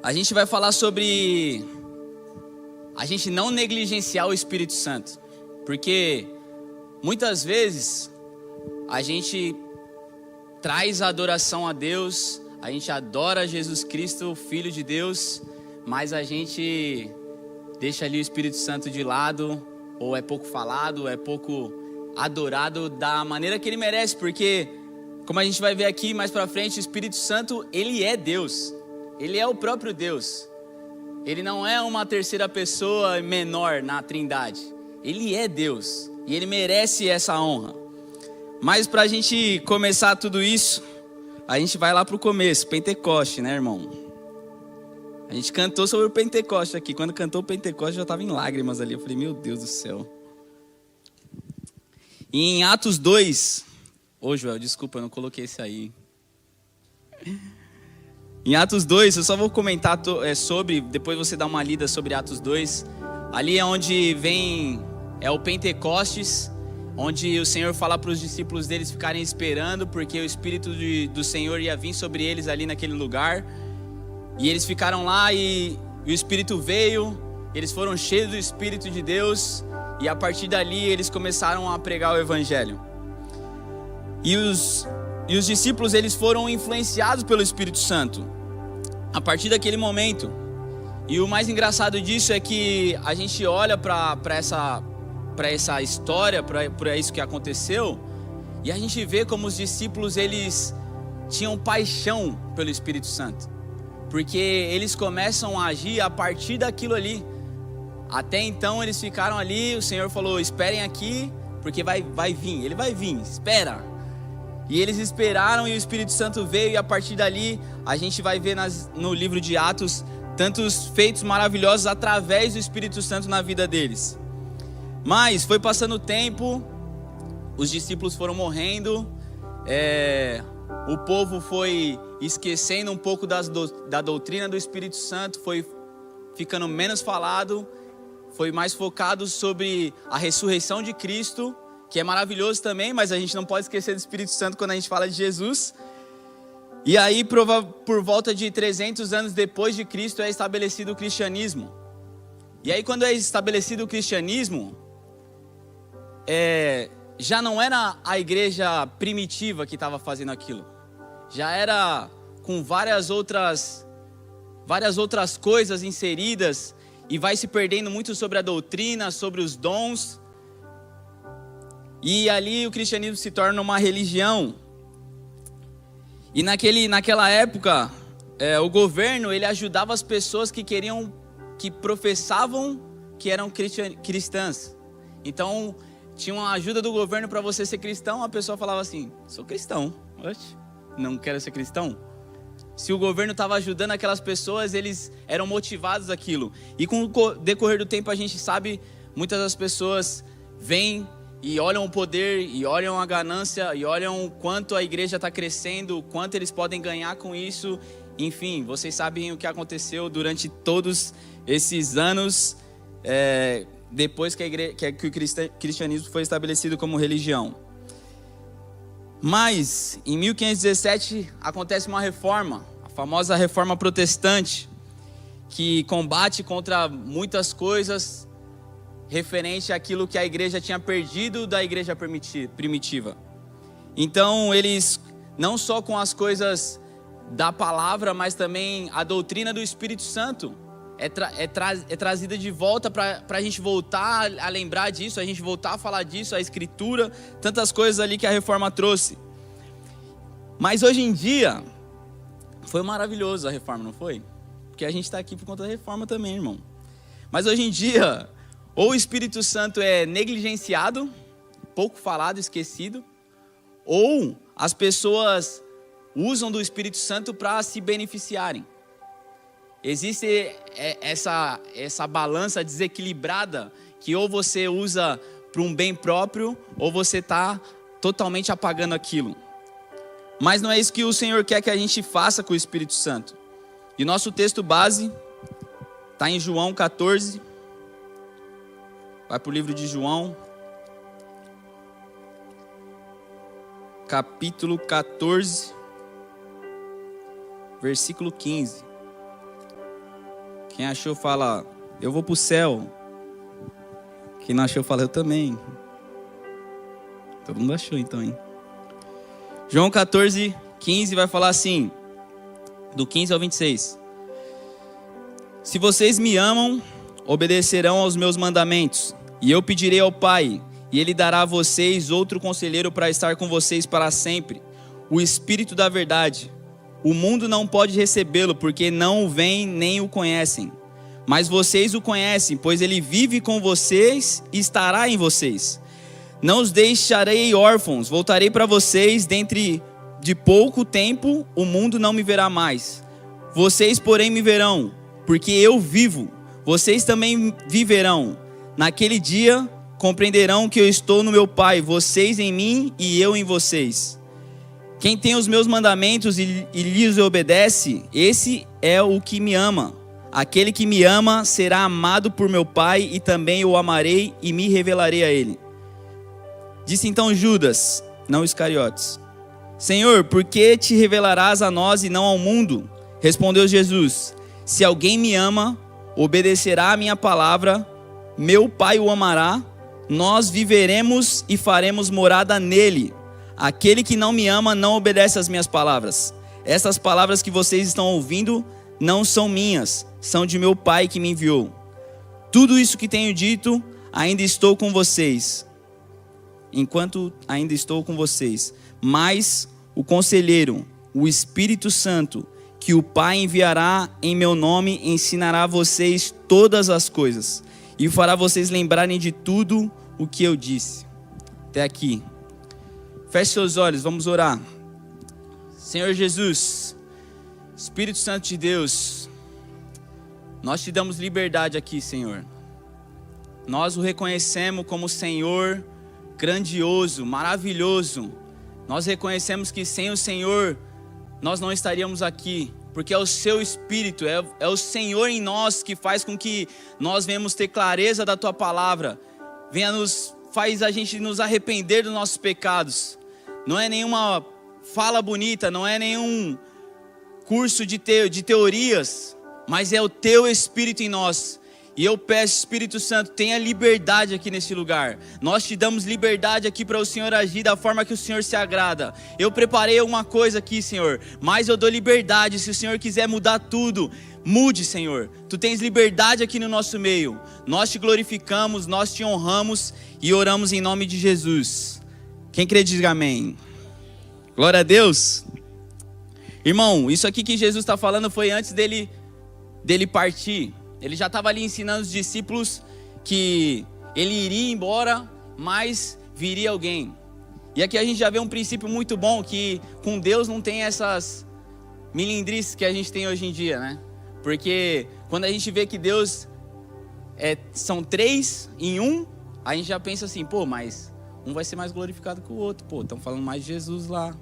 A gente vai falar sobre a gente não negligenciar o Espírito Santo, porque muitas vezes a gente traz a adoração a Deus, a gente adora Jesus Cristo, o Filho de Deus, mas a gente deixa ali o Espírito Santo de lado, ou é pouco falado, é pouco adorado da maneira que ele merece, porque, como a gente vai ver aqui mais pra frente, o Espírito Santo, ele é Deus, ele é o próprio Deus, ele não é uma terceira pessoa menor na Trindade, ele é Deus, e ele merece essa honra. Mas pra gente começar tudo isso, a gente vai lá pro começo, Pentecoste, né, irmão? A gente cantou sobre o Pentecoste aqui. Quando cantou o Pentecoste, eu já estava em lágrimas ali. Eu falei, meu Deus do céu. E em Atos 2... Ô, Joel, desculpa, eu não coloquei esse aí. Em Atos 2, eu só vou comentar sobre... Depois você dá uma lida sobre Atos 2. Ali é onde vem... É o Pentecostes, onde o Senhor fala para os discípulos deles ficarem esperando, porque o Espírito do Senhor ia vir sobre eles ali naquele lugar. E eles ficaram lá e o Espírito veio, eles foram cheios do Espírito de Deus, e a partir dali eles começaram a pregar o Evangelho. E os discípulos, eles foram influenciados pelo Espírito Santo, a partir daquele momento. E o mais engraçado disso é que a gente olha para essa história, para isso que aconteceu, e a gente vê como os discípulos, eles tinham paixão pelo Espírito Santo. Porque eles começam a agir a partir daquilo ali. Até então eles ficaram ali, o Senhor falou, esperem aqui, porque vai vir, ele vai vir, espera. E eles esperaram e o Espírito Santo veio, e a partir dali a gente vai ver no livro de Atos tantos feitos maravilhosos através do Espírito Santo na vida deles. Mas foi passando o tempo, os discípulos foram morrendo, o povo foi esquecendo um pouco da doutrina do Espírito Santo, foi ficando menos falado, foi mais focado sobre a ressurreição de Cristo, que é maravilhoso também, mas a gente não pode esquecer do Espírito Santo quando a gente fala de Jesus. E aí, por volta de 300 anos depois de Cristo, é estabelecido o cristianismo. E aí, quando é estabelecido o cristianismo, já não era a igreja primitiva que estava fazendo aquilo. Já era com várias outras coisas inseridas, e vai se perdendo muito sobre a doutrina, sobre os dons. E ali o cristianismo se torna uma religião. E naquela época, o governo, ele ajudava as pessoas que professavam que eram cristãs. Então, tinha uma ajuda do governo para você ser cristão. A pessoa falava assim, sou cristão, oxe, não quero ser cristão. Se o governo estava ajudando aquelas pessoas, eles eram motivados àquilo. E com o decorrer do tempo a gente sabe, muitas das pessoas vêm e olham o poder, e olham a ganância, e olham o quanto a igreja está crescendo, o quanto eles podem ganhar com isso. Enfim, vocês sabem o que aconteceu durante todos esses anos, depois que o cristianismo foi estabelecido como religião. Mas, em 1517, acontece uma reforma, a famosa reforma protestante, que combate contra muitas coisas referente àquilo que a igreja tinha perdido da igreja primitiva. Então, eles, não só com as coisas da palavra, mas também a doutrina do Espírito Santo, é trazida de volta para a gente voltar a lembrar disso, a gente voltar a falar disso, a Escritura, tantas coisas ali que a reforma trouxe. Mas hoje em dia, foi maravilhoso a reforma, não foi? Porque a gente está aqui por conta da reforma também, irmão. Mas hoje em dia, ou o Espírito Santo é negligenciado, pouco falado, esquecido, ou as pessoas usam do Espírito Santo para se beneficiarem. Existe essa balança desequilibrada, que ou você usa para um bem próprio, ou você está totalmente apagando aquilo. Mas não é isso que o Senhor quer que a gente faça com o Espírito Santo. E nosso texto base está em João 14. Vai para o livro de João, capítulo 14, versículo 15. Quem achou fala, eu vou pro céu. Quem não achou fala, eu também. Todo mundo achou então, hein? João 14:15 vai falar assim, do 15 ao 26. Se vocês me amam, obedecerão aos meus mandamentos. E eu pedirei ao Pai, e Ele dará a vocês outro conselheiro para estar com vocês para sempre. O Espírito da verdade. O mundo não pode recebê-lo, porque não o veem nem o conhecem. Mas vocês o conhecem, pois Ele vive com vocês e estará em vocês. Não os deixarei órfãos, voltarei para vocês. Dentro de pouco tempo, o mundo não me verá mais. Vocês, porém, me verão, porque eu vivo. Vocês também viverão. Naquele dia, compreenderão que eu estou no meu Pai, vocês em mim e eu em vocês. Quem tem os meus mandamentos e lhes obedece, esse é o que me ama. Aquele que me ama será amado por meu Pai, e também o amarei e me revelarei a ele. Disse então Judas, não Iscariotes: Senhor, por que te revelarás a nós e não ao mundo? Respondeu Jesus: Se alguém me ama, obedecerá a minha palavra, meu Pai o amará, nós viveremos e faremos morada nele. Aquele que não me ama não obedece às minhas palavras. Essas palavras que vocês estão ouvindo não são minhas, são de meu Pai que me enviou. Tudo isso que tenho dito, ainda estou com vocês. Enquanto ainda estou com vocês. Mas o Conselheiro, o Espírito Santo, que o Pai enviará em meu nome, ensinará a vocês todas as coisas. E fará vocês lembrarem de tudo o que eu disse. Até aqui. Feche seus olhos, vamos orar. Senhor Jesus, Espírito Santo de Deus, nós te damos liberdade aqui, Senhor. Nós o reconhecemos como Senhor grandioso, maravilhoso. Nós reconhecemos que sem o Senhor nós não estaríamos aqui, porque é o seu Espírito, é o Senhor em nós que faz com que nós venhamos ter clareza da tua palavra, faz a gente nos arrepender dos nossos pecados. Não é nenhuma fala bonita, não é nenhum curso de teorias, mas é o teu Espírito em nós. E eu peço, Espírito Santo, tenha liberdade aqui nesse lugar. Nós te damos liberdade aqui para o Senhor agir da forma que o Senhor se agrada. Eu preparei alguma coisa aqui, Senhor, mas eu dou liberdade. Se o Senhor quiser mudar tudo, mude, Senhor. Tu tens liberdade aqui no nosso meio. Nós te glorificamos, nós te honramos e oramos em nome de Jesus. Quem crê, diga amém. Glória a Deus. Irmão, isso aqui que Jesus está falando foi antes dele partir. Ele já estava ali ensinando os discípulos que ele iria embora, mas viria alguém. E aqui a gente já vê um princípio muito bom, que com Deus não tem essas milindrices que a gente tem hoje em dia, né? Porque quando a gente vê que Deus são três em um, a gente já pensa assim, mas um vai ser mais glorificado que o outro. Estão falando mais de Jesus lá.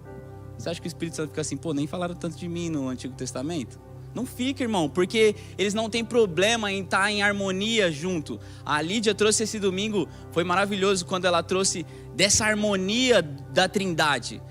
Você acha que o Espírito Santo fica assim, nem falaram tanto de mim no Antigo Testamento? Não fica, irmão, porque eles não têm problema em estar em harmonia junto. A Lídia trouxe esse domingo, foi maravilhoso quando ela trouxe dessa harmonia da Trindade.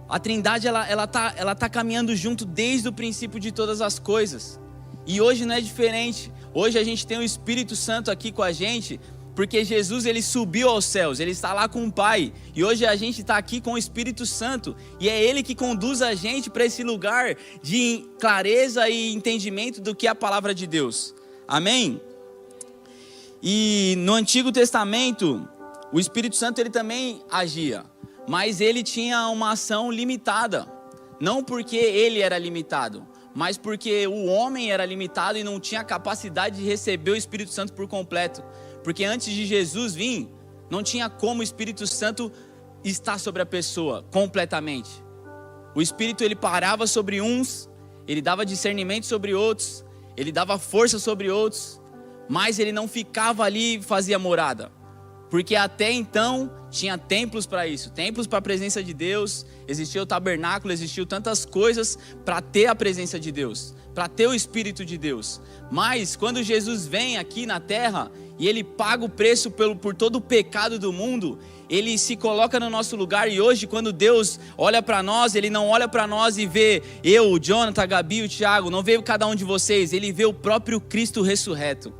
A Trindade, ela tá caminhando junto desde o princípio de todas as coisas. E hoje não é diferente. Hoje a gente tem o Espírito Santo aqui com a gente, porque Jesus, ele subiu aos céus, ele está lá com o Pai. E hoje a gente está aqui com o Espírito Santo. E é ele que conduz a gente para esse lugar de clareza e entendimento do que é a palavra de Deus. Amém? E no Antigo Testamento, o Espírito Santo ele também agia. Mas ele tinha uma ação limitada. Não porque ele era limitado, mas porque o homem era limitado e não tinha a capacidade de receber o Espírito Santo por completo. Porque antes de Jesus vir, não tinha como o Espírito Santo estar sobre a pessoa completamente. O Espírito ele parava sobre uns, ele dava discernimento sobre outros, ele dava força sobre outros, mas ele não ficava ali e fazia morada. Porque até então tinha templos para isso, templos para a presença de Deus, existia o tabernáculo, existiam tantas coisas para ter a presença de Deus, para ter o Espírito de Deus. Mas quando Jesus vem aqui na terra e Ele paga o preço por todo o pecado do mundo, Ele se coloca no nosso lugar. E hoje, quando Deus olha para nós, Ele não olha para nós e vê eu, o Jonathan, a Gabi, o Thiago, não vê cada um de vocês, Ele vê o próprio Cristo ressurreto.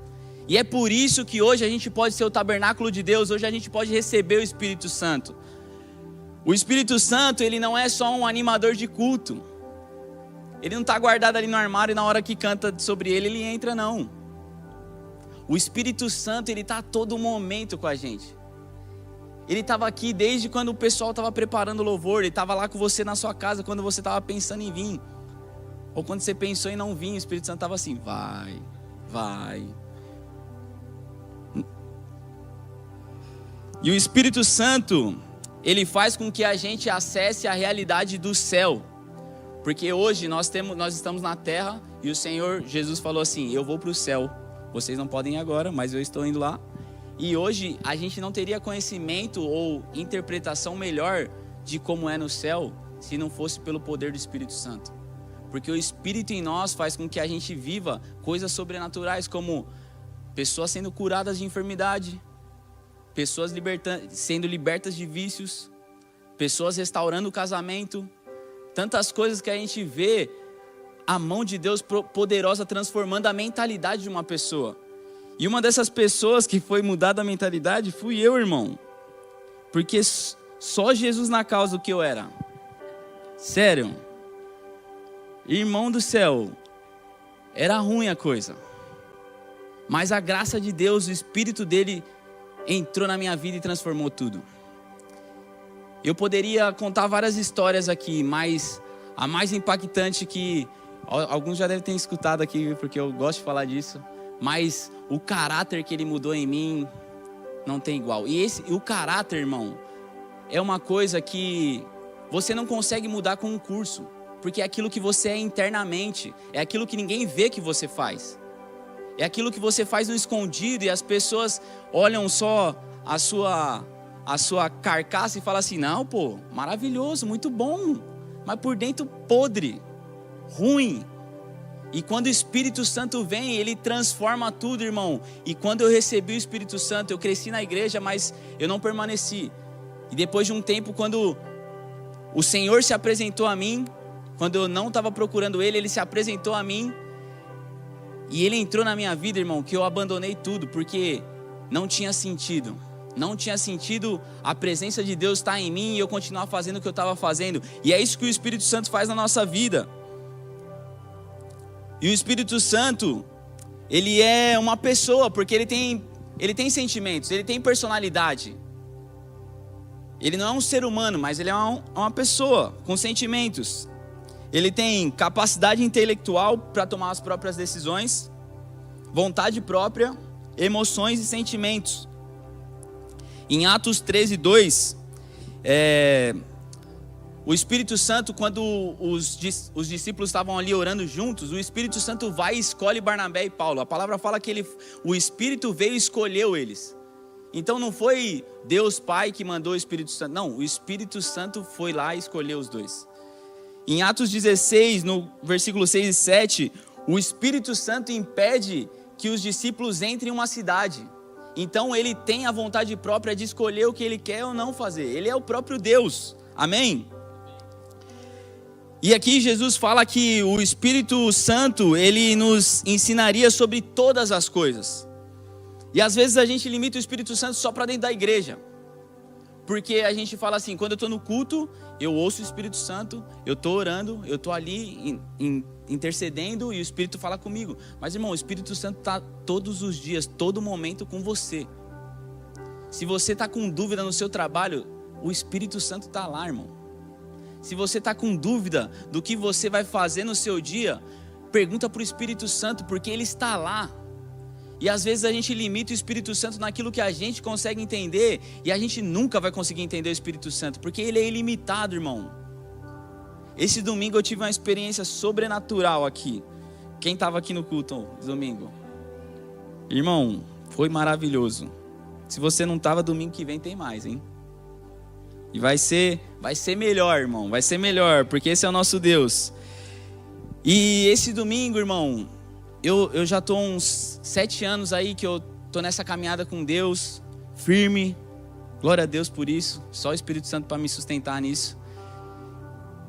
E é por isso que hoje a gente pode ser o tabernáculo de Deus, hoje a gente pode receber o Espírito Santo. O Espírito Santo, ele não é só um animador de culto. Ele não está guardado ali no armário e na hora que canta sobre ele entra, não. O Espírito Santo, ele está a todo momento com a gente. Ele estava aqui desde quando o pessoal estava preparando o louvor, ele estava lá com você na sua casa quando você estava pensando em vir. Ou quando você pensou em não vir, o Espírito Santo estava assim, vai. E o Espírito Santo, ele faz com que a gente acesse a realidade do céu. Porque hoje nós estamos na terra e o Senhor Jesus falou assim, eu vou para o céu. Vocês não podem ir agora, mas eu estou indo lá. E hoje a gente não teria conhecimento ou interpretação melhor de como é no céu se não fosse pelo poder do Espírito Santo. Porque o Espírito em nós faz com que a gente viva coisas sobrenaturais, como pessoas sendo curadas de enfermidade, pessoas sendo libertas de vícios, pessoas restaurando o casamento, tantas coisas que a gente vê a mão de Deus poderosa transformando a mentalidade de uma pessoa. E uma dessas pessoas que foi mudada a mentalidade fui eu, irmão. Porque só Jesus na causa do que eu era. Sério. Irmão do céu. Era ruim a coisa. Mas a graça de Deus, o Espírito dele entrou na minha vida e transformou tudo. Eu poderia contar várias histórias aqui, mas a mais impactante que alguns já devem ter escutado aqui, porque eu gosto de falar disso, mas o caráter que ele mudou em mim não tem igual. E o caráter, irmão, é uma coisa que você não consegue mudar com um curso, porque é aquilo que você é internamente, é aquilo que ninguém vê que você faz. É aquilo que você faz no escondido e as pessoas olham só a sua carcaça e falam assim, não, pô, maravilhoso, muito bom, mas por dentro podre, ruim. E quando o Espírito Santo vem, ele transforma tudo, irmão. E quando eu recebi o Espírito Santo, eu cresci na igreja, mas eu não permaneci. E depois de um tempo, quando o Senhor se apresentou a mim, quando eu não estava procurando ele, ele se apresentou a mim. E ele entrou na minha vida, irmão, que eu abandonei tudo, porque não tinha sentido. Não tinha sentido a presença de Deus estar em mim e eu continuar fazendo o que eu estava fazendo. E é isso que o Espírito Santo faz na nossa vida. E o Espírito Santo, ele é uma pessoa, porque ele tem sentimentos, ele tem personalidade. Ele não é um ser humano, mas ele é uma pessoa com sentimentos. Ele tem capacidade intelectual para tomar as próprias decisões, vontade própria, emoções e sentimentos. Em Atos 13:2, o Espírito Santo, quando os discípulos estavam ali orando juntos, o Espírito Santo vai e escolhe Barnabé e Paulo. A palavra fala que o Espírito veio e escolheu eles. Então não foi Deus Pai que mandou o Espírito Santo, não, o Espírito Santo foi lá e escolheu os dois. Em Atos 16, no versículo 6 e 7, o Espírito Santo impede que os discípulos entrem em uma cidade. Então ele tem a vontade própria de escolher o que ele quer ou não fazer. Ele é o próprio Deus. Amém? E aqui Jesus fala que o Espírito Santo, ele nos ensinaria sobre todas as coisas. E às vezes a gente limita o Espírito Santo só para dentro da igreja. Porque a gente fala assim, quando eu estou no culto, eu ouço o Espírito Santo, eu estou orando, eu estou ali intercedendo e o Espírito fala comigo. Mas irmão, o Espírito Santo está todos os dias, todo momento com você. Se você está com dúvida no seu trabalho, o Espírito Santo está lá, irmão. Se você está com dúvida do que você vai fazer no seu dia, pergunta para o Espírito Santo, porque ele está lá. E às vezes a gente limita o Espírito Santo naquilo que a gente consegue entender, e a gente nunca vai conseguir entender o Espírito Santo, porque ele é ilimitado, irmão. Esse domingo eu tive uma experiência sobrenatural aqui. Quem estava aqui no culto domingo? Irmão, foi maravilhoso. Se você não estava, domingo que vem tem mais, hein? E vai ser melhor, irmão, vai ser melhor, porque esse é o nosso Deus. E esse domingo, irmão, eu já estou uns 7 anos aí que eu tô nessa caminhada com Deus, firme. Glória a Deus por isso. Só o Espírito Santo para me sustentar nisso.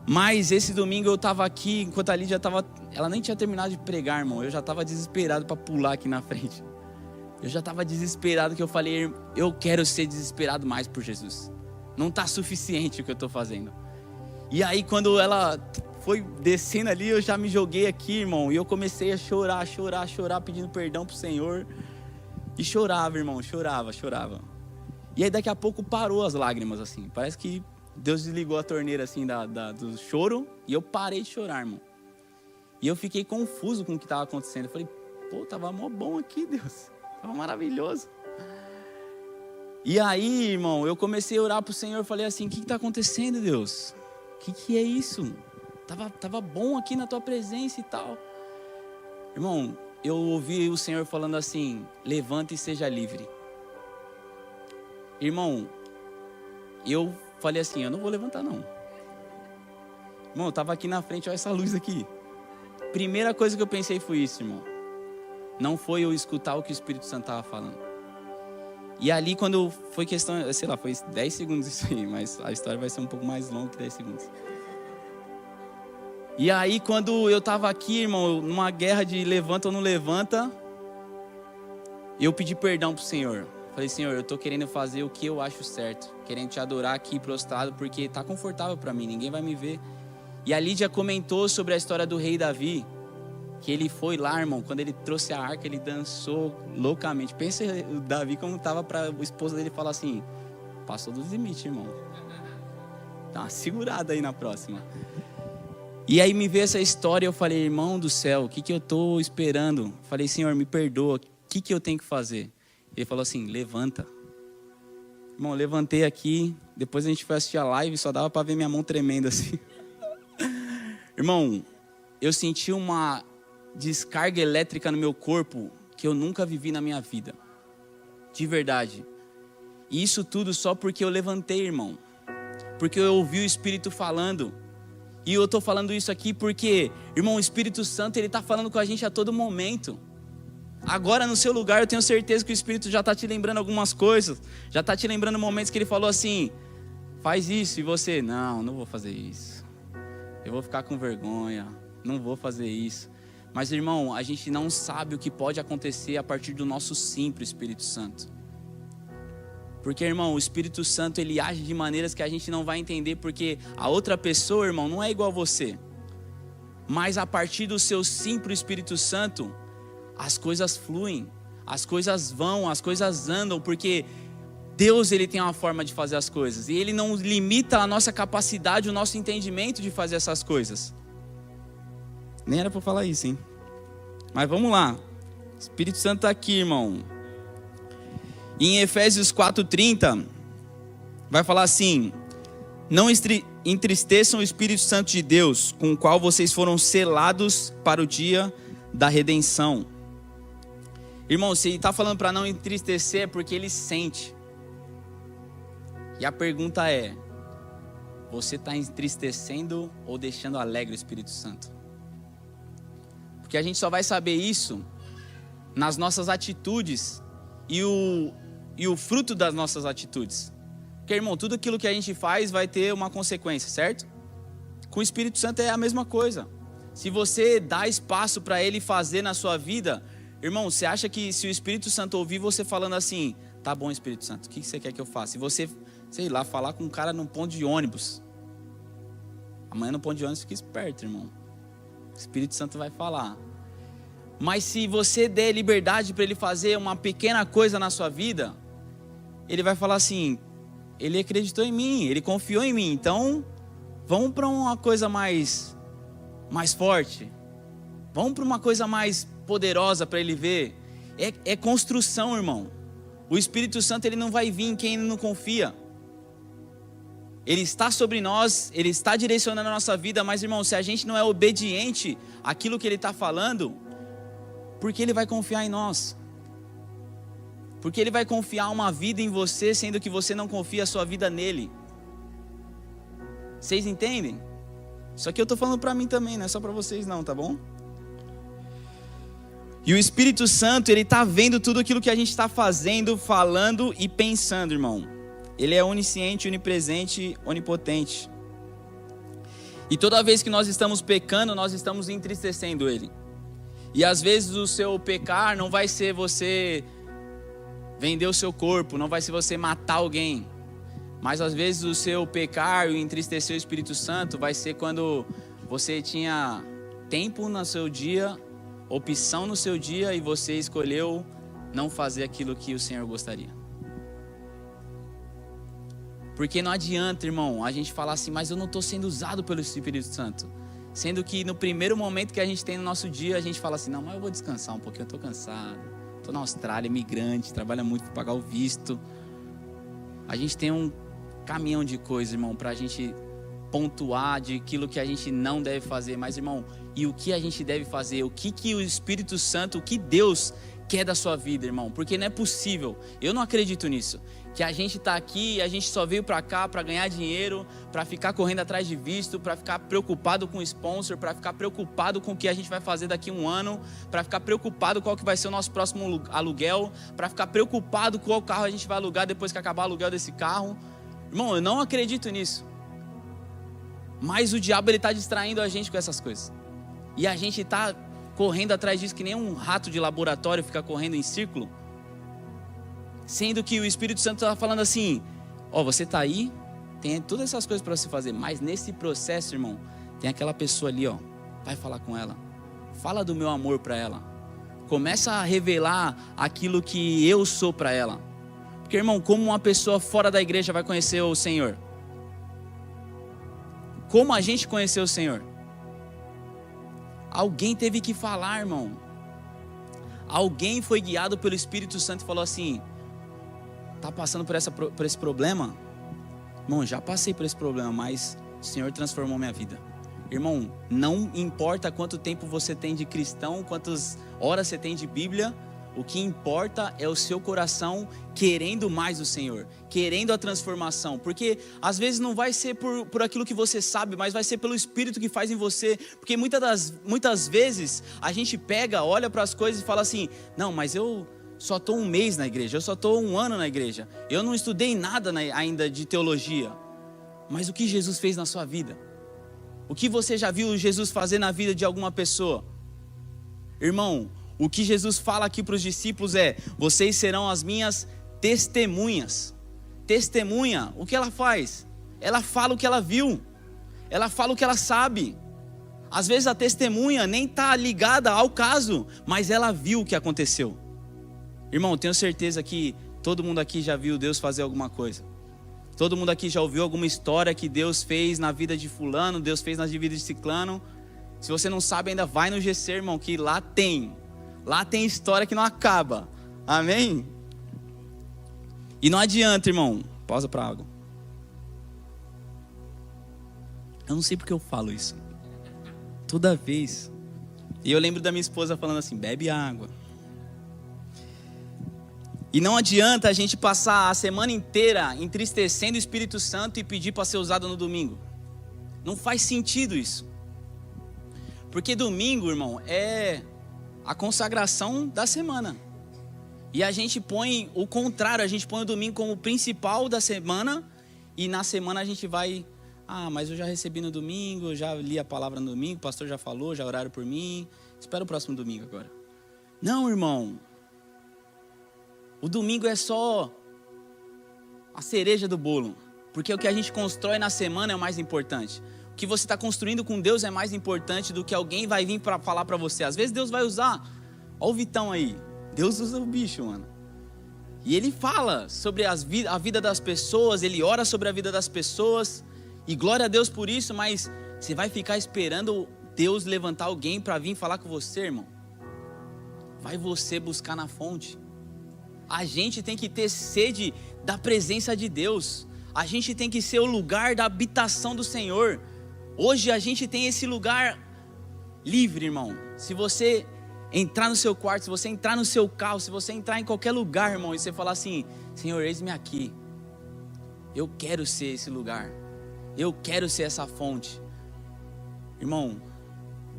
Mas esse domingo eu tava aqui, enquanto a Lídia tava... Ela nem tinha terminado de pregar, irmão. Eu já tava desesperado para pular aqui na frente. Eu já tava desesperado, que eu falei, eu quero ser desesperado mais por Jesus. Não tá suficiente o que eu tô fazendo. E aí quando ela foi descendo ali, eu já me joguei aqui, irmão. E eu comecei a chorar, pedindo perdão pro Senhor. E chorava, irmão, chorava. E aí daqui a pouco parou as lágrimas, assim. Parece que Deus desligou a torneira, assim, do choro. E eu parei de chorar, irmão. E eu fiquei confuso com o que estava acontecendo. Eu falei, pô, tava mó bom aqui, Deus. Tava maravilhoso. E aí, irmão, eu comecei a orar pro Senhor. Falei assim, o que está acontecendo, Deus? O que é isso? Tava bom aqui na tua presença e tal. Irmão, eu ouvi o Senhor falando assim, levanta e seja livre. Irmão, eu falei assim, eu não vou levantar não. Irmão, eu tava aqui na frente, olha essa luz aqui. Primeira coisa que eu pensei foi isso, irmão. Não foi eu escutar o que o Espírito Santo tava falando. E ali quando foi questão, sei lá, foi 10 segundos isso aí, mas a história vai ser um pouco mais longa que 10 segundos. E aí quando eu tava aqui, irmão, numa guerra de levanta ou não levanta, eu pedi perdão pro Senhor. Falei, Senhor, eu tô querendo fazer o que eu acho certo. Querendo te adorar aqui prostrado, porque tá confortável para mim, ninguém vai me ver. E a Lídia comentou sobre a história do rei Davi. Que ele foi lá, irmão, quando ele trouxe a arca, ele dançou loucamente. Pensa o Davi como tava para a esposa dele falar assim, passou dos limites, irmão. Dá uma segurada aí na próxima. E aí me veio essa história e eu falei, irmão do céu, o que eu tô esperando? Falei, Senhor, me perdoa, o que eu tenho que fazer? Ele falou assim, levanta. Irmão, levantei aqui, depois a gente foi assistir a live, só dava para ver minha mão tremendo assim. Irmão, eu senti uma descarga elétrica no meu corpo que eu nunca vivi na minha vida. De verdade. E isso tudo só porque eu levantei, irmão. Porque eu ouvi o Espírito falando. E eu tô falando isso aqui porque, irmão, o Espírito Santo, ele tá falando com a gente a todo momento. Agora no seu lugar eu tenho certeza que o Espírito já tá te lembrando algumas coisas. Já tá te lembrando momentos que ele falou assim, faz isso, e você, não vou fazer isso. Eu vou ficar com vergonha, não vou fazer isso. Mas, irmão, a gente não sabe o que pode acontecer a partir do nosso sim para o Espírito Santo. Porque, irmão, o Espírito Santo, ele age de maneiras que a gente não vai entender, porque a outra pessoa, irmão, não é igual a você. Mas a partir do seu sim para o Espírito Santo, as coisas fluem, as coisas vão, as coisas andam, porque Deus, ele tem uma forma de fazer as coisas. E ele não limita a nossa capacidade, o nosso entendimento de fazer essas coisas. Nem era para falar isso, hein? Mas vamos lá. O Espírito Santo está aqui, irmão. E em Efésios 4:30, vai falar assim, não entristeçam o Espírito Santo de Deus, com o qual vocês foram selados para o dia da redenção. Irmão, se ele está falando para não entristecer, é porque ele sente. E a pergunta é, você está entristecendo ou deixando alegre o Espírito Santo? Porque a gente só vai saber isso nas nossas atitudes e o fruto das nossas atitudes. Porque, irmão, tudo aquilo que a gente faz vai ter uma consequência, certo? Com o Espírito Santo é a mesma coisa. Se você dá espaço para ele fazer na sua vida, irmão, você acha que se o Espírito Santo ouvir você falando assim, tá bom, Espírito Santo, o que você quer que eu faça? Se você, sei lá, falar com um cara num ponto de ônibus, amanhã no ponto de ônibus fica esperto, irmão. O Espírito Santo vai falar. Mas se você der liberdade para ele fazer uma pequena coisa na sua vida, ele vai falar assim, ele acreditou em mim, ele confiou em mim, então vamos para uma coisa mais forte. Vamos para uma coisa mais poderosa para ele ver. É construção, irmão. O Espírito Santo, ele não vai vir em quem ele não confia. Ele está sobre nós, ele está direcionando a nossa vida, mas, irmão, se a gente não é obediente àquilo que ele está falando, por que ele vai confiar em nós? Porque ele vai confiar uma vida em você, sendo que você não confia a sua vida nele. Vocês entendem? Isso aqui eu estou falando para mim também, não é só para vocês não, tá bom? E o Espírito Santo, ele está vendo tudo aquilo que a gente está fazendo, falando e pensando, irmão. Ele é onisciente, onipresente, onipotente. E toda vez que nós estamos pecando, nós estamos entristecendo Ele. E às vezes o seu pecar não vai ser você vender o seu corpo, não vai ser você matar alguém. Mas às vezes o seu pecar e entristecer o Espírito Santo vai ser quando você tinha tempo no seu dia, opção no seu dia, e você escolheu não fazer aquilo que o Senhor gostaria. Porque não adianta, irmão, a gente falar assim, mas eu não estou sendo usado pelo Espírito Santo. Sendo que no primeiro momento que a gente tem no nosso dia, a gente fala assim, não, mas eu vou descansar um pouquinho, eu estou cansado. Estou na Austrália, imigrante, trabalha muito para pagar o visto. A gente tem um caminhão de coisas, irmão, para a gente pontuar de aquilo que a gente não deve fazer. Mas, irmão, e o que a gente deve fazer? O que o Espírito Santo, o que Deus quer da sua vida, irmão? Porque não é possível, eu não acredito nisso, que a gente está aqui e a gente só veio para cá para ganhar dinheiro, para ficar correndo atrás de visto, para ficar preocupado com sponsor, para ficar preocupado com o que a gente vai fazer daqui a um ano, para ficar preocupado qual que vai ser o nosso próximo aluguel, para ficar preocupado qual carro a gente vai alugar depois que acabar o aluguel desse carro. Irmão, eu não acredito nisso. Mas o diabo, ele está distraindo a gente com essas coisas. E a gente está correndo atrás disso que nem um rato de laboratório fica correndo em círculo. Sendo que o Espírito Santo está falando assim, ó, você está aí, tem todas essas coisas para você fazer, mas nesse processo, irmão, tem aquela pessoa ali, ó, vai falar com ela. Fala do meu amor para ela. Começa a revelar aquilo que eu sou para ela. Porque, irmão, como uma pessoa fora da igreja vai conhecer o Senhor? Como a gente conheceu o Senhor? Alguém teve que falar, irmão. Alguém foi guiado pelo Espírito Santo e falou assim, tá passando por esse problema? Irmão, já passei por esse problema, mas o Senhor transformou minha vida. Irmão, não importa quanto tempo você tem de cristão, quantas horas você tem de Bíblia, o que importa é o seu coração querendo mais do Senhor, querendo a transformação. Porque às vezes não vai ser por aquilo que você sabe, mas vai ser pelo Espírito que faz em você. Porque muitas vezes a gente pega, olha para as coisas e fala assim, não, mas eu só estou um mês na igreja, eu só estou um ano na igreja, eu não estudei nada ainda de teologia. Mas o que Jesus fez na sua vida? O que você já viu Jesus fazer na vida de alguma pessoa? Irmão, o que Jesus fala aqui para os discípulos é, vocês serão as minhas testemunhas. Testemunha, o que ela faz? Ela fala o que ela viu, ela fala o que ela sabe. Às vezes a testemunha nem está ligada ao caso, mas ela viu o que aconteceu. Irmão, tenho certeza que todo mundo aqui já viu Deus fazer alguma coisa. Todo mundo aqui já ouviu alguma história que Deus fez na vida de fulano, Deus fez na vida de ciclano. Se você não sabe, ainda vai no GC, irmão, que lá tem história que não acaba. Amém? E não adianta, irmão. Pausa para água. Eu não sei porque eu falo isso. Toda vez. E eu lembro da minha esposa falando assim, bebe água. E não adianta a gente passar a semana inteira entristecendo o Espírito Santo e pedir para ser usado no domingo. Não faz sentido isso. Porque domingo, irmão, é a consagração da semana. E a gente põe o contrário, a gente põe o domingo como o principal da semana. E na semana a gente vai, mas eu já recebi no domingo, eu já li a palavra no domingo, o pastor já falou, já oraram por mim. Espera o próximo domingo agora. Não, irmão. O domingo é só a cereja do bolo. Porque o que a gente constrói na semana é o mais importante. O que você está construindo com Deus é mais importante do que alguém vai vir para falar para você. Às vezes Deus vai usar. Olha o Vitão aí. Deus usa o bicho, mano. E ele fala sobre a vida das pessoas. Ele ora sobre a vida das pessoas. E glória a Deus por isso. Mas você vai ficar esperando Deus levantar alguém para vir falar com você, irmão? Vai você buscar na fonte. A gente tem que ter sede da presença de Deus. A gente tem que ser o lugar da habitação do Senhor. Hoje a gente tem esse lugar livre, irmão. Se você entrar no seu quarto, se você entrar no seu carro, se você entrar em qualquer lugar, irmão, e você falar assim, Senhor, eis-me aqui. Eu quero ser esse lugar. Eu quero ser essa fonte. Irmão,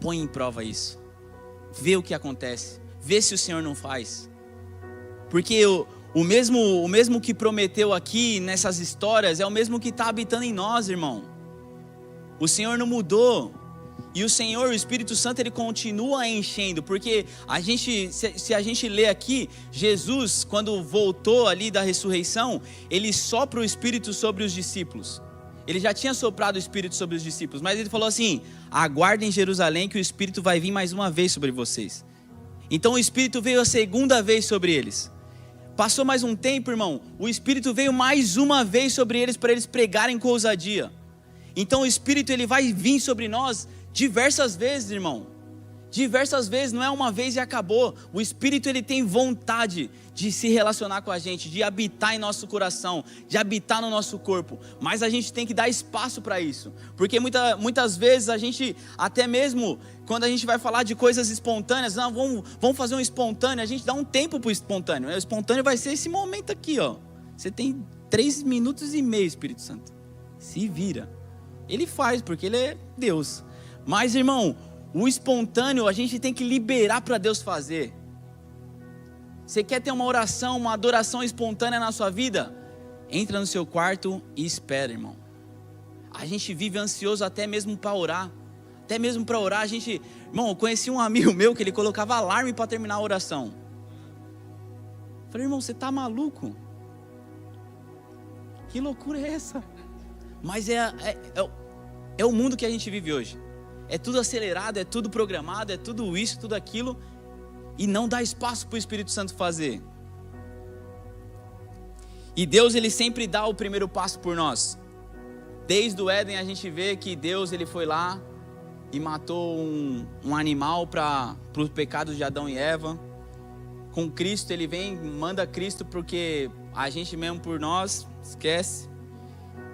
põe em prova isso. Vê o que acontece. vê se o Senhor não faz. Porque o mesmo que prometeu aqui nessas histórias é o mesmo que está habitando em nós, irmão. O Senhor não mudou. E o Senhor, o Espírito Santo, ele continua enchendo. Porque se a gente ler aqui, Jesus, quando voltou ali da ressurreição, ele sopra o Espírito sobre os discípulos. Ele já tinha soprado o Espírito sobre os discípulos, mas ele falou assim: aguardem em Jerusalém que o Espírito vai vir mais uma vez sobre vocês. Então o Espírito veio a segunda vez sobre eles. Passou mais um tempo, irmão, o Espírito veio mais uma vez sobre eles para eles pregarem com ousadia. Então o Espírito, ele vai vir sobre nós diversas vezes, irmão. Diversas vezes, não é uma vez e acabou. O Espírito, ele tem vontade de se relacionar com a gente, de habitar em nosso coração, de habitar no nosso corpo. Mas a gente tem que dar espaço para isso. Porque muitas vezes a gente, até mesmo quando a gente vai falar de coisas espontâneas, não, vamos fazer um espontâneo, a gente dá um tempo para o espontâneo. O espontâneo vai ser esse momento aqui, ó. Você tem 3 minutos e meio, Espírito Santo. Se vira. Ele faz, porque ele é Deus. Mas, irmão, o espontâneo a gente tem que liberar para Deus fazer. Você quer ter uma oração, uma adoração espontânea na sua vida? Entra no seu quarto e espera, irmão. A gente vive ansioso até mesmo para orar. Até mesmo para orar, Irmão, eu conheci um amigo meu que ele colocava alarme para terminar a oração. Falei, irmão, você tá maluco? Que loucura é essa? Mas é o mundo que a gente vive hoje. É tudo acelerado, é tudo programado, é tudo isso, tudo aquilo. E não dá espaço para o Espírito Santo fazer. E Deus, ele sempre dá o primeiro passo por nós. Desde o Éden a gente vê que Deus, ele foi lá e matou um animal para os pecados de Adão e Eva. Com Cristo, ele vem, manda Cristo porque a gente mesmo por nós esquece.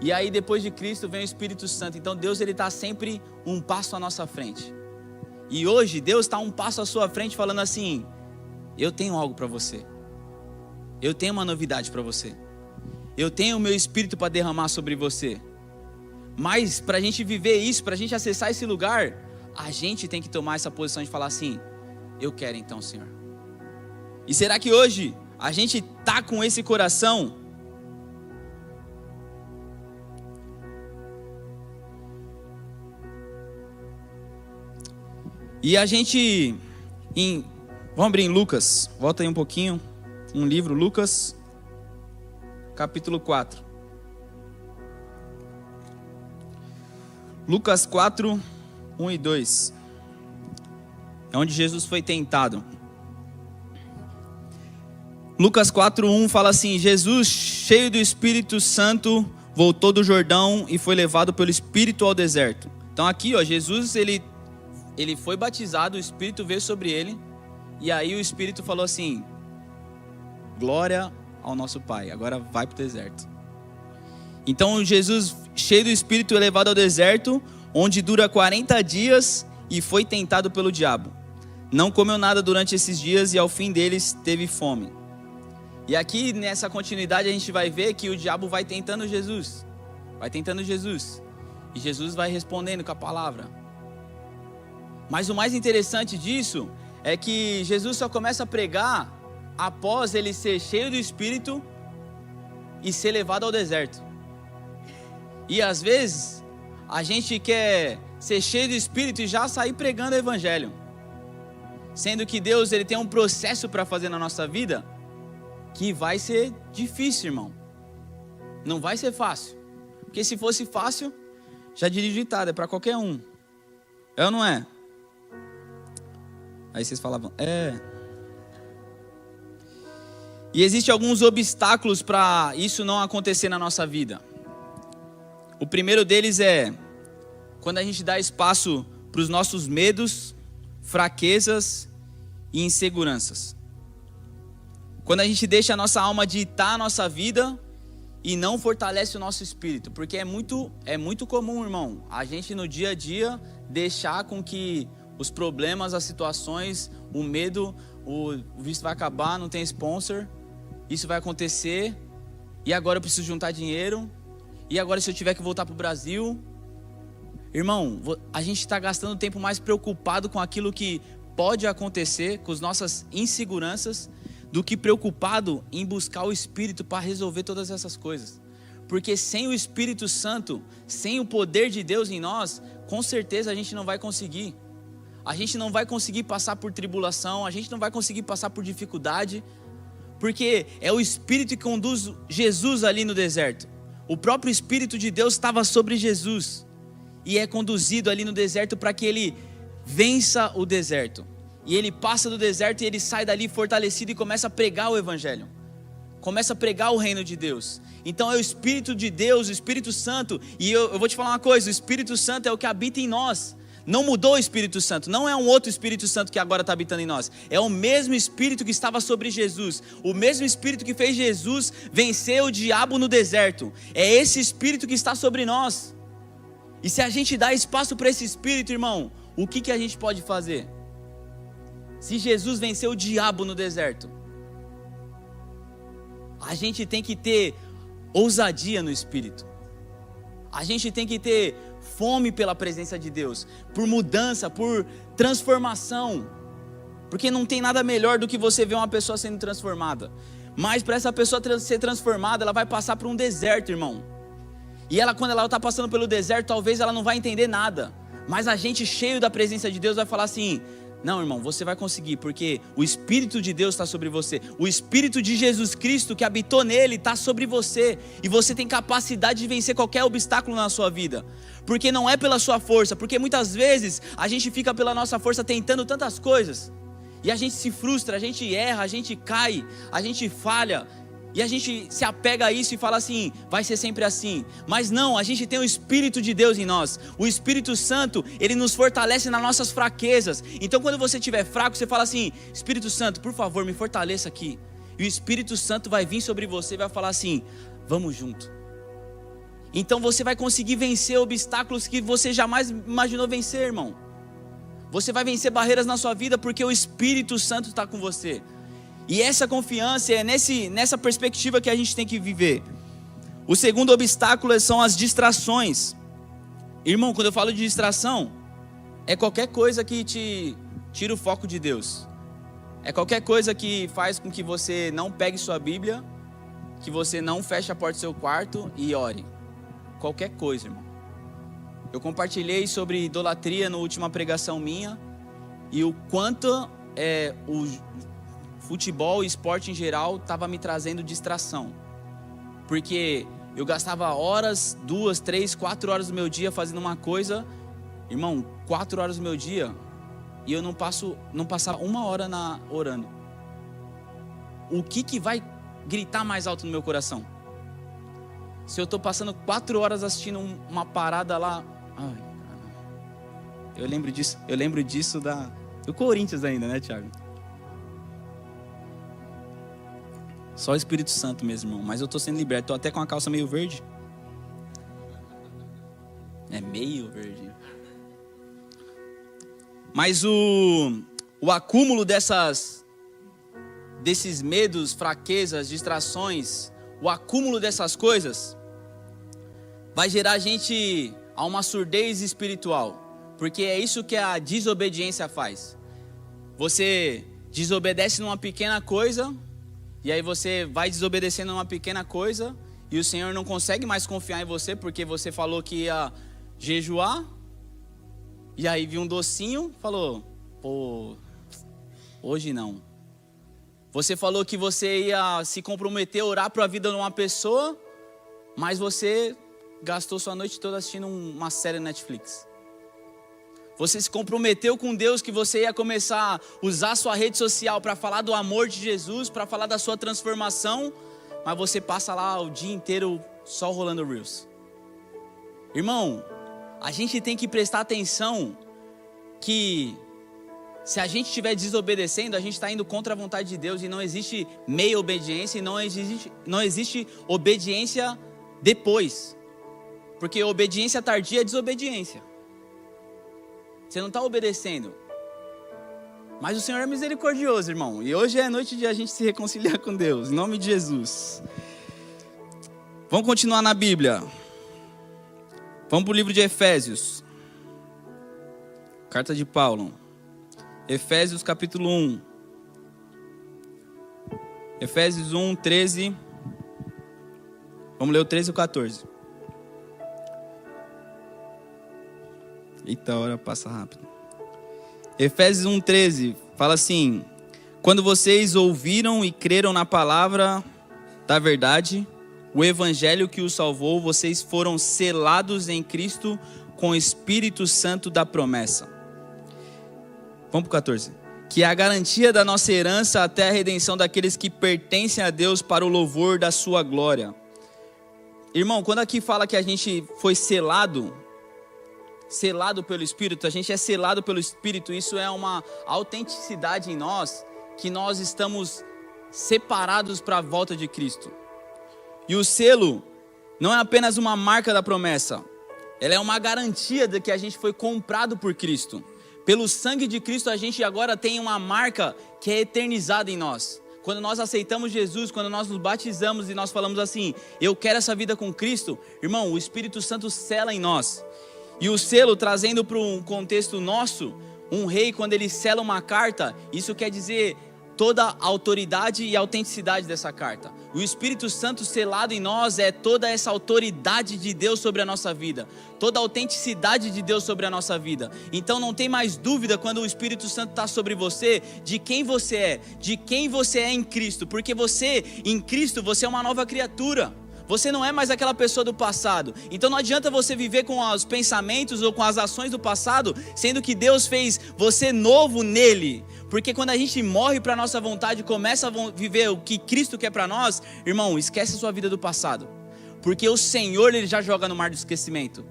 E aí depois de Cristo vem o Espírito Santo. Então Deus, ele está sempre um passo à nossa frente. E hoje Deus está um passo à sua frente falando assim: eu tenho algo para você. Eu tenho uma novidade para você. Eu tenho o meu Espírito para derramar sobre você. Mas para a gente viver isso, para a gente acessar esse lugar, a gente tem que tomar essa posição de falar assim: eu quero então, Senhor. E será que hoje a gente está com esse coração? E a gente, vamos abrir em Lucas, volta aí um pouquinho, um livro, Lucas, capítulo 4. Lucas 4, 1 e 2. É onde Jesus foi tentado. Lucas 4, 1 fala assim: Jesus, cheio do Espírito Santo, voltou do Jordão e foi levado pelo Espírito ao deserto. Então aqui, ó, Jesus, ele foi batizado, o Espírito veio sobre ele, e aí o Espírito falou assim: glória ao nosso Pai, agora vai para o deserto. Então Jesus, cheio do Espírito, é levado ao deserto, onde dura 40 dias, e foi tentado pelo diabo. Não comeu nada durante esses dias, e ao fim deles teve fome. E aqui nessa continuidade a gente vai ver que o diabo vai tentando Jesus. E Jesus vai respondendo com a palavra. Mas o mais interessante disso é que Jesus só começa a pregar após ele ser cheio do Espírito e ser levado ao deserto. E às vezes a gente quer ser cheio do Espírito e já sair pregando o Evangelho, sendo que Deus, ele tem um processo para fazer na nossa vida que vai ser difícil, irmão. Não vai ser fácil, porque se fosse fácil, já diria o ditado, é para qualquer um. É ou não é? Aí vocês falavam, E existem alguns obstáculos para isso não acontecer na nossa vida. O primeiro deles é quando a gente dá espaço para os nossos medos, fraquezas e inseguranças. Quando a gente deixa a nossa alma ditar a nossa vida e não fortalece o nosso espírito. Porque é muito comum, irmão, a gente no dia a dia deixar com que os problemas, as situações, o medo, o visto vai acabar, não tem sponsor, isso vai acontecer, e agora eu preciso juntar dinheiro, e agora se eu tiver que voltar para o Brasil. Irmão, a gente está gastando tempo mais preocupado com aquilo que pode acontecer com as nossas inseguranças do que preocupado em buscar o Espírito para resolver todas essas coisas. Porque sem o Espírito Santo, sem o poder de Deus em nós, com certeza a gente não vai conseguir. A gente não vai conseguir passar por tribulação, a gente não vai conseguir passar por dificuldade, porque é o Espírito que conduz Jesus ali no deserto. O próprio Espírito de Deus estava sobre Jesus e é conduzido ali no deserto para que ele vença o deserto. E ele passa do deserto e ele sai dali fortalecido e começa a pregar o Evangelho. Começa a pregar o reino de Deus. Então é o Espírito de Deus, o Espírito Santo. E eu vou te falar uma coisa, o Espírito Santo é o que habita em nós. Não mudou o Espírito Santo, não é um outro Espírito Santo que agora está habitando em nós. É o mesmo Espírito que estava sobre Jesus. O mesmo Espírito que fez Jesus vencer o diabo no deserto. É esse Espírito que está sobre nós. E se a gente dá espaço para esse Espírito, irmão, o que a gente pode fazer? Se Jesus venceu o diabo no deserto, a gente tem que ter ousadia no Espírito. A gente tem que ter fome pela presença de Deus, por mudança, por transformação. Porque não tem nada melhor do que você ver uma pessoa sendo transformada. Mas para essa pessoa ser transformada, ela vai passar por um deserto, irmão. E ela, quando ela está passando pelo deserto, talvez ela não vai entender nada. Mas a gente cheio da presença de Deus vai falar assim: não, irmão, você vai conseguir, porque o Espírito de Deus está sobre você. O Espírito de Jesus Cristo que habitou nele está sobre você. E você tem capacidade de vencer qualquer obstáculo na sua vida. Porque não é pela sua força, porque muitas vezes a gente fica pela nossa força tentando tantas coisas. E a gente se frustra, a gente erra, a gente cai, a gente falha. E a gente se apega a isso e fala assim: vai ser sempre assim. Mas não, a gente tem o Espírito de Deus em nós. O Espírito Santo, ele nos fortalece nas nossas fraquezas. Então quando você estiver fraco, você fala assim: Espírito Santo, por favor, me fortaleça aqui. E o Espírito Santo vai vir sobre você e vai falar assim: vamos junto. Então você vai conseguir vencer obstáculos que você jamais imaginou vencer, irmão. Você vai vencer barreiras na sua vida porque o Espírito Santo está com você. E essa confiança é nessa perspectiva que a gente tem que viver. O segundo obstáculo são as distrações. Irmão, quando eu falo de distração, é qualquer coisa que te tira o foco de Deus. É qualquer coisa que faz com que você não pegue sua Bíblia, que você não feche a porta do seu quarto e ore. Qualquer coisa, irmão. Eu compartilhei sobre idolatria na última pregação minha, e o quanto o futebol e esporte em geral estava me trazendo distração. Porque eu gastava horas, 2, 3, 4 horas do meu dia fazendo uma coisa. Irmão, 4 horas do meu dia, e eu não passar 1 hora orando. O que vai gritar mais alto no meu coração? Se eu estou passando 4 horas assistindo uma parada lá... Ai, eu lembro disso do Corinthians ainda, né, Thiago? Só o Espírito Santo mesmo, irmão. Mas eu estou sendo liberto. Estou até com a calça meio verde. É meio verde. Mas o acúmulo desses medos, fraquezas, distrações, o acúmulo dessas coisas vai gerar a gente a uma surdez espiritual. Porque é isso que a desobediência faz. Você desobedece numa pequena coisa, e aí você vai desobedecendo uma pequena coisa, e o Senhor não consegue mais confiar em você, porque você falou que ia jejuar, e aí viu um docinho, falou: pô, hoje não. Você falou que você ia se comprometer a orar para a vida de uma pessoa, mas você gastou sua noite toda assistindo uma série na Netflix. Você se comprometeu com Deus que você ia começar a usar sua rede social para falar do amor de Jesus, para falar da sua transformação, mas você passa lá o dia inteiro só rolando Reels. Irmão, a gente tem que prestar atenção que se a gente estiver desobedecendo, a gente está indo contra a vontade de Deus, e não existe meia obediência, e não existe obediência depois. Porque obediência tardia é desobediência. Você não está obedecendo. Mas o Senhor é misericordioso, irmão. E hoje é noite de a gente se reconciliar com Deus. Em nome de Jesus. Vamos continuar na Bíblia. Vamos para o livro de Efésios. Carta de Paulo. Efésios capítulo 1. Efésios 1, 13. Vamos ler o 13 e o 14. Eita, a hora passa rápido. Efésios 1, 13 fala assim: quando vocês ouviram e creram na palavra da verdade, o evangelho que os salvou, vocês foram selados em Cristo com o Espírito Santo da promessa. Vamos para o 14. Que é a garantia da nossa herança até a redenção daqueles que pertencem a Deus para o louvor da sua glória. Irmão, quando aqui fala que a gente foi selado pelo Espírito, a gente é selado pelo Espírito, isso é uma autenticidade em nós, que nós estamos separados para a volta de Cristo. E o selo não é apenas uma marca da promessa, ela é uma garantia de que a gente foi comprado por Cristo. Pelo sangue de Cristo a gente agora tem uma marca que é eternizada em nós. Quando nós aceitamos Jesus, quando nós nos batizamos e nós falamos assim, eu quero essa vida com Cristo, irmão, o Espírito Santo sela em nós. E o selo, trazendo para um contexto nosso, um rei, quando ele sela uma carta, isso quer dizer toda a autoridade e autenticidade dessa carta. O Espírito Santo selado em nós é toda essa autoridade de Deus sobre a nossa vida, toda a autenticidade de Deus sobre a nossa vida. Então não tem mais dúvida quando o Espírito Santo está sobre você, de quem você é em Cristo, porque você, em Cristo, você é uma nova criatura. Você não é mais aquela pessoa do passado. Então não adianta você viver com os pensamentos ou com as ações do passado, sendo que Deus fez você novo nele. Porque quando a gente morre para a nossa vontade e começa a viver o que Cristo quer para nós, irmão, esquece a sua vida do passado. Porque o Senhor, Ele já joga no mar do esquecimento.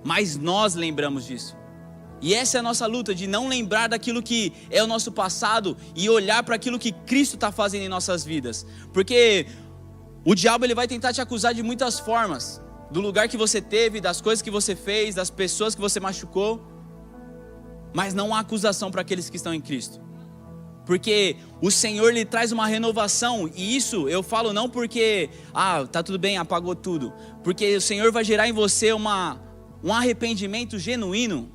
Mas nós lembramos disso. E essa é a nossa luta, de não lembrar daquilo que é o nosso passado e olhar para aquilo que Cristo está fazendo em nossas vidas. Porque o diabo, ele vai tentar te acusar de muitas formas. Do lugar que você teve, das coisas que você fez, das pessoas que você machucou. Mas não há acusação para aqueles que estão em Cristo. Porque o Senhor, Ele traz uma renovação. E isso eu falo não porque, tá tudo bem, apagou tudo. Porque o Senhor vai gerar em você um arrependimento genuíno,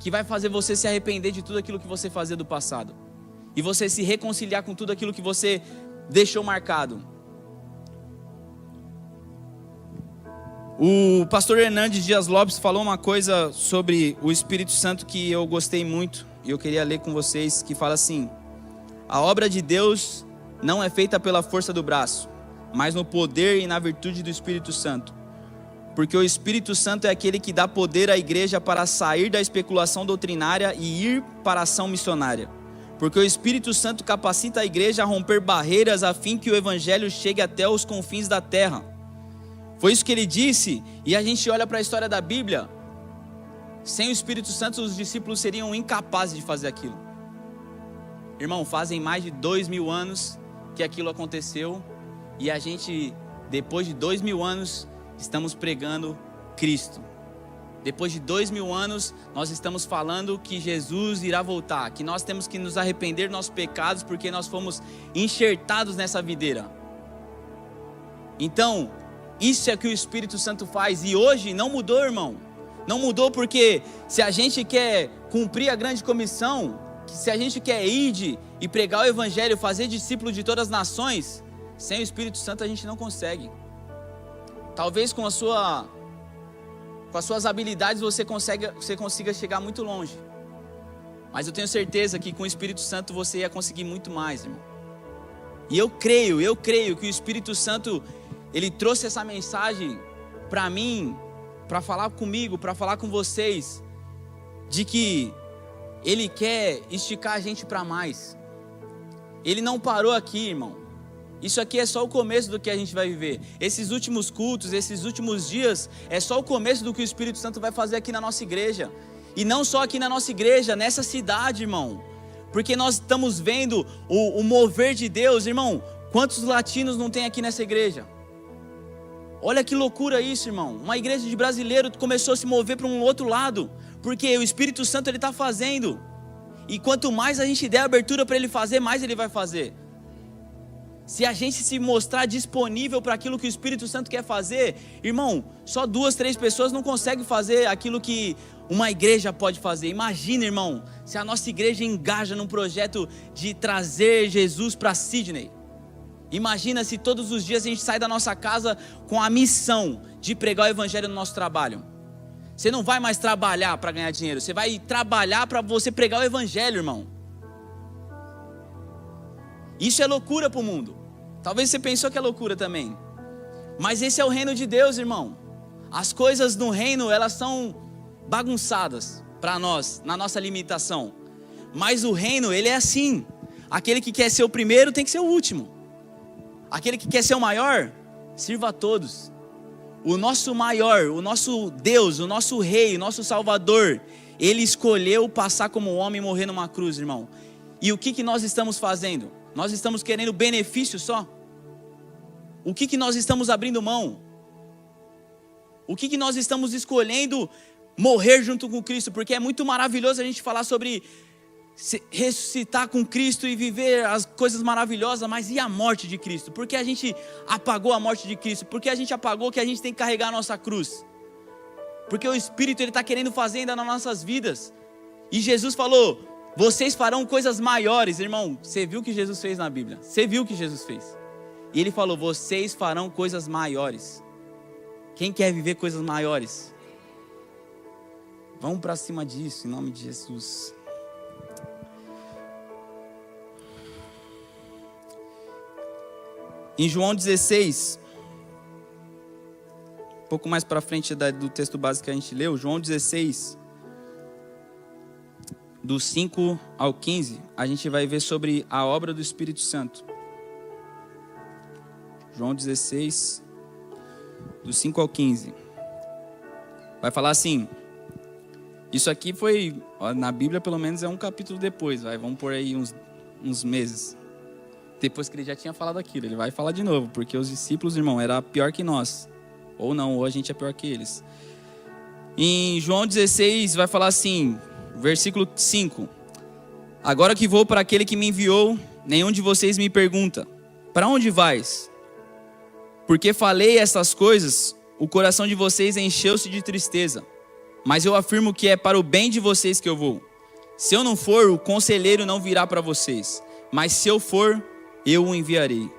que vai fazer você se arrepender de tudo aquilo que você fazia do passado. E você se reconciliar com tudo aquilo que você deixou marcado. O pastor Hernandes Dias Lopes falou uma coisa sobre o Espírito Santo que eu gostei muito, e eu queria ler com vocês, que fala assim: a obra de Deus não é feita pela força do braço, mas no poder e na virtude do Espírito Santo. Porque o Espírito Santo é aquele que dá poder à igreja para sair da especulação doutrinária e ir para a ação missionária. Porque o Espírito Santo capacita a igreja a romper barreiras a fim que o evangelho chegue até os confins da terra. Foi isso que ele disse, e a gente olha para a história da Bíblia, sem o Espírito Santo os discípulos seriam incapazes de fazer aquilo. Irmão, fazem mais de 2000 anos que aquilo aconteceu, e a gente, depois de 2000 anos, estamos pregando Cristo. Depois de 2000 anos, nós estamos falando que Jesus irá voltar, que nós temos que nos arrepender dos nossos pecados, porque nós fomos enxertados nessa videira. Então, isso é o que o Espírito Santo faz, e hoje não mudou, irmão. Não mudou porque se a gente quer cumprir a grande comissão, se a gente quer ir e pregar o evangelho, fazer discípulos de todas as nações, sem o Espírito Santo a gente não consegue. Talvez com as suas habilidades você consiga chegar muito longe, mas eu tenho certeza que com o Espírito Santo você ia conseguir muito mais, irmão. E eu creio que o Espírito Santo, Ele trouxe essa mensagem para mim, para falar comigo, para falar com vocês, de que Ele quer esticar a gente para mais. Ele não parou aqui, irmão. Isso aqui é só o começo do que a gente vai viver. Esses últimos cultos, esses últimos dias, é só o começo do que o Espírito Santo vai fazer aqui na nossa igreja. E não só aqui na nossa igreja, nessa cidade, irmão. Porque nós estamos vendo o mover de Deus, irmão. Quantos latinos não tem aqui nessa igreja? Olha que loucura isso, irmão. Uma igreja de brasileiro começou a se mover para um outro lado, porque o Espírito Santo, ele está fazendo. E quanto mais a gente der abertura para ele fazer, mais ele vai fazer. se a gente se mostrar disponível para aquilo que o Espírito Santo quer fazer, irmão, só 2, 3 pessoas não conseguem fazer aquilo que uma igreja pode fazer. Imagina, irmão, se a nossa igreja engaja num projeto de trazer Jesus para Sydney. Imagina se todos os dias a gente sai da nossa casa com a missão de pregar o evangelho no nosso trabalho. Você não vai mais trabalhar para ganhar dinheiro, você vai trabalhar para você pregar o evangelho, irmão. Isso é loucura para o mundo. Talvez você pensou que é loucura também. Mas esse é o reino de Deus, irmão. As coisas no reino, elas são bagunçadas para nós, na nossa limitação. Mas o reino, ele é assim. Aquele que quer ser o primeiro tem que ser o último. Aquele que quer ser o maior, sirva a todos. O nosso maior, o nosso Deus, o nosso rei, o nosso salvador, ele escolheu passar como homem e morrer numa cruz, irmão. E o que nós estamos fazendo? Nós estamos querendo benefício só? O que nós estamos abrindo mão? O que nós estamos escolhendo morrer junto com Cristo? Porque é muito maravilhoso a gente falar sobre ressuscitar com Cristo e viver as coisas maravilhosas, mas e a morte de Cristo? Por que a gente apagou a morte de Cristo? Por que a gente apagou que a gente tem que carregar a nossa cruz? Porque o Espírito ele está querendo fazer ainda nas nossas vidas. E Jesus falou: vocês farão coisas maiores, irmão. Você viu o que Jesus fez na Bíblia? Você viu o que Jesus fez? E ele falou: vocês farão coisas maiores. Quem quer viver coisas maiores? Vamos para cima disso, em nome de Jesus. Em João 16, um pouco mais para frente do texto básico que a gente leu, João 16, do 5 ao 15, a gente vai ver sobre a obra do Espírito Santo. João 16, do 5 ao 15. Vai falar assim, isso aqui foi, na Bíblia pelo menos é um capítulo depois, vamos por aí uns meses. Depois que ele já tinha falado aquilo, ele vai falar de novo, porque os discípulos, irmão, era pior que nós. Ou não, ou a gente é pior que eles. Em João 16 vai falar assim, versículo 5. Agora que vou para aquele que me enviou, nenhum de vocês me pergunta: para onde vais? Porque falei essas coisas, o coração de vocês encheu-se de tristeza. Mas eu afirmo que é para o bem de vocês que eu vou. Se eu não for, o conselheiro não virá para vocês. Mas se eu for, eu o enviarei.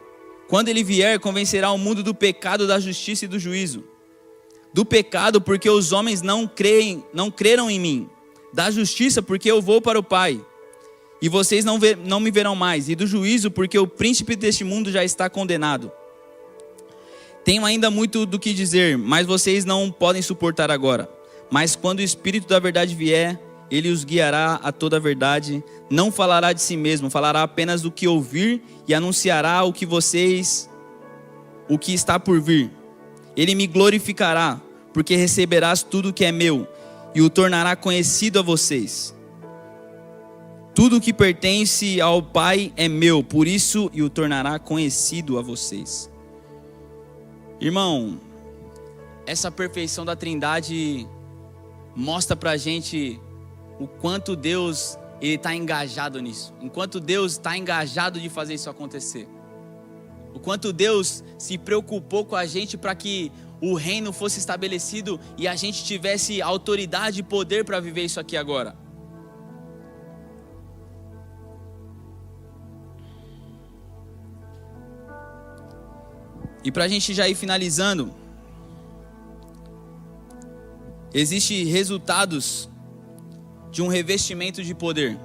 Quando ele vier, convencerá o mundo do pecado, da justiça e do juízo. Do pecado, porque os homens não creram em mim. Da justiça, porque eu vou para o Pai, e vocês não me verão mais. E do juízo, porque o príncipe deste mundo já está condenado. Tenho ainda muito do que dizer, mas vocês não podem suportar agora. Mas quando o Espírito da verdade vier, ele os guiará a toda a verdade. Não falará de si mesmo, falará apenas do que ouvir e anunciará o que está por vir. Ele me glorificará, porque receberás tudo que é meu e o tornará conhecido a vocês. Tudo que pertence ao Pai é meu, por isso e o tornará conhecido a vocês. Irmão, essa perfeição da Trindade mostra pra gente o quanto Deus está engajado nisso. O quanto Deus está engajado de fazer isso acontecer. O quanto Deus se preocupou com a gente para que o reino fosse estabelecido e a gente tivesse autoridade e poder para viver isso aqui agora. E para a gente já ir finalizando, existem resultados de um revestimento de poder,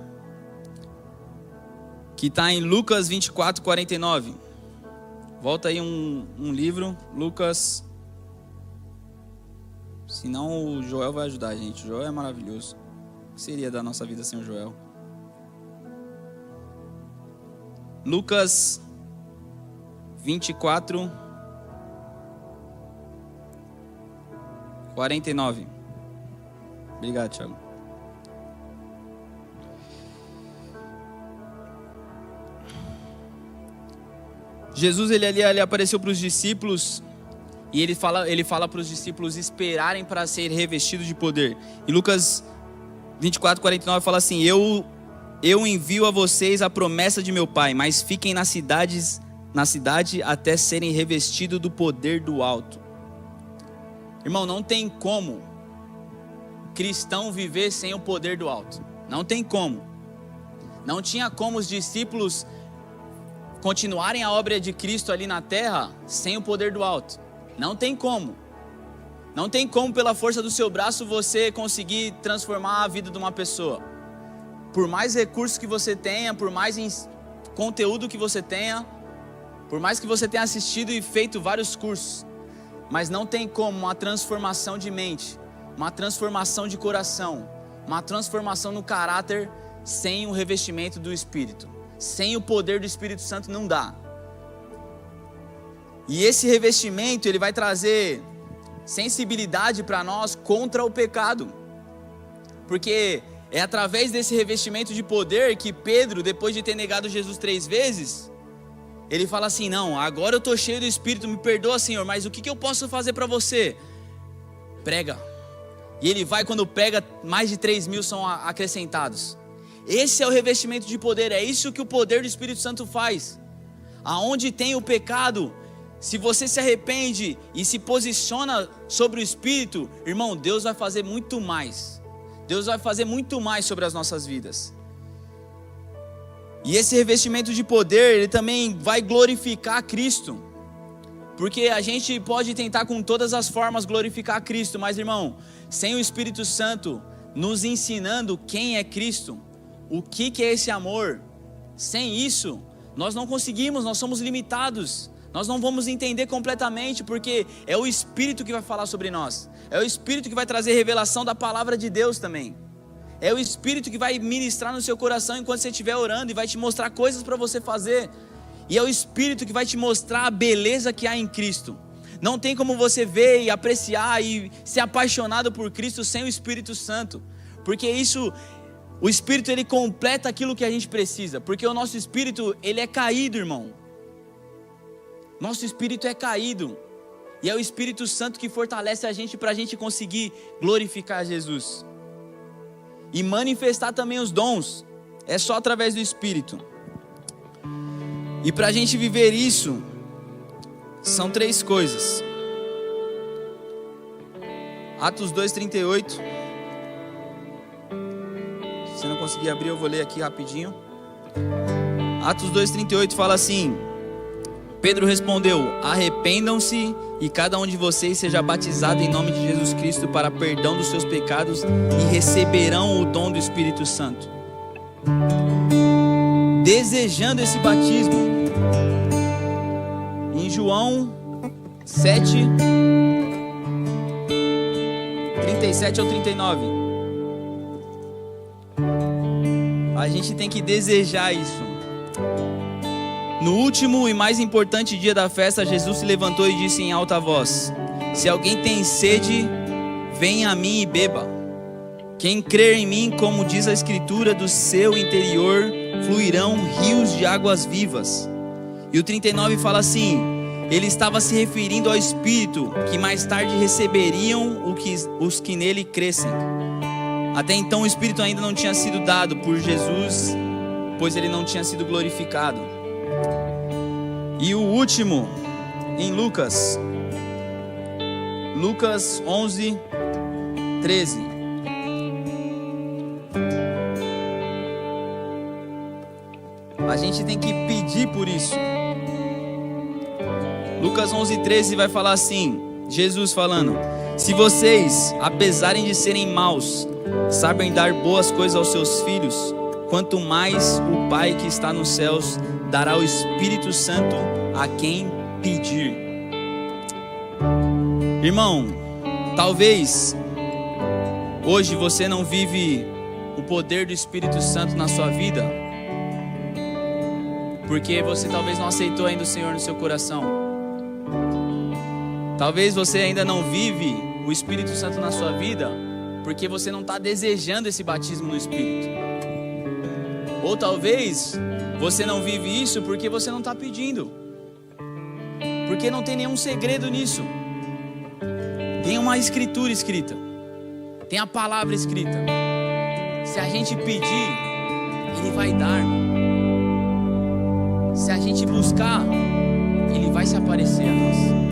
que está em Lucas 24, 49. Volta aí um livro, Lucas. Senão o Joel vai ajudar a gente. O Joel é maravilhoso. O que seria da nossa vida sem o Joel? Lucas 24, 49. Obrigado, Thiago. Jesus ele apareceu para os discípulos e ele fala para os discípulos esperarem para ser revestidos de poder. E Lucas 24, 49 fala assim: Eu envio a vocês a promessa de meu Pai, mas fiquem nas cidades na cidade até serem revestidos do poder do alto. Irmão, não tem como cristão viver sem o poder do alto. Não tem como. Não tinha como os discípulos continuarem a obra de Cristo ali na terra sem o poder do alto. Não tem como. Não tem como pela força do seu braço você conseguir transformar a vida de uma pessoa. Por mais recursos que você tenha, por mais conteúdo que você tenha, por mais que você tenha assistido e feito vários cursos, mas não tem como uma transformação de mente, uma transformação de coração, uma transformação no caráter sem o revestimento do Espírito. Sem o poder do Espírito Santo não dá. E esse revestimento, ele vai trazer sensibilidade para nós contra o pecado. Porque é através desse revestimento de poder que Pedro, depois de ter negado Jesus 3 vezes, ele fala assim: não, agora eu estou cheio do Espírito, me perdoa, Senhor, mas o que eu posso fazer para você? Prega. E ele vai, quando prega, mais de 3.000 são acrescentados. Esse é o revestimento de poder, é isso que o poder do Espírito Santo faz. Aonde tem o pecado, se você se arrepende e se posiciona sobre o Espírito, irmão, Deus vai fazer muito mais. Deus vai fazer muito mais sobre as nossas vidas. E esse revestimento de poder, ele também vai glorificar Cristo. Porque a gente pode tentar com todas as formas glorificar Cristo, mas irmão, sem o Espírito Santo nos ensinando quem é Cristo, o que é esse amor, sem isso, nós não conseguimos, nós somos limitados. Nós não vamos entender completamente, porque é o Espírito que vai falar sobre nós. É o Espírito que vai trazer revelação da palavra de Deus também. É o Espírito que vai ministrar no seu coração enquanto você estiver orando e vai te mostrar coisas para você fazer. E é o Espírito que vai te mostrar a beleza que há em Cristo. Não tem como você ver e apreciar e ser apaixonado por Cristo sem o Espírito Santo. Porque isso, o Espírito, ele completa aquilo que a gente precisa. Porque o nosso espírito, ele é caído, irmão. Nosso espírito é caído. E é o Espírito Santo que fortalece a gente para a gente conseguir glorificar Jesus. E manifestar também os dons. É só através do Espírito. E para a gente viver isso, são 3 coisas. Atos 2:38. Se não conseguir abrir, eu vou ler aqui rapidinho. Atos 2:38 fala assim: Pedro respondeu: arrependam-se e cada um de vocês seja batizado em nome de Jesus Cristo para perdão dos seus pecados e receberão o dom do Espírito Santo. Desejando esse batismo, em João 7, 37 ao 39, a gente tem que desejar isso. No último e mais importante dia da festa, Jesus se levantou e disse em alta voz: se alguém tem sede, venha a mim e beba. Quem crer em mim, como diz a Escritura, do seu interior fluirão rios de águas vivas. E o 39 fala assim: ele estava se referindo ao Espírito, que mais tarde receberiam os que nele crescem. Até então o Espírito ainda não tinha sido dado por Jesus, pois ele não tinha sido glorificado. E o último, em Lucas 11:13. A gente tem que pedir por isso. Lucas 11:13 vai falar assim, Jesus falando: se vocês, apesar de serem maus, sabem dar boas coisas aos seus filhos, quanto mais o Pai que está nos céus dará o Espírito Santo a quem pedir. Irmão, talvez hoje você não vive o poder do Espírito Santo na sua vida, porque você talvez não aceitou ainda o Senhor no seu coração. Talvez você ainda não vive o Espírito Santo na sua vida, porque você não está desejando esse batismo no Espírito. Ou talvez você não vive isso porque você não está pedindo, porque não tem nenhum segredo nisso. Tem uma escritura escrita, tem a palavra escrita. Se a gente pedir, Ele vai dar. Se a gente buscar, Ele vai se aparecer a nós.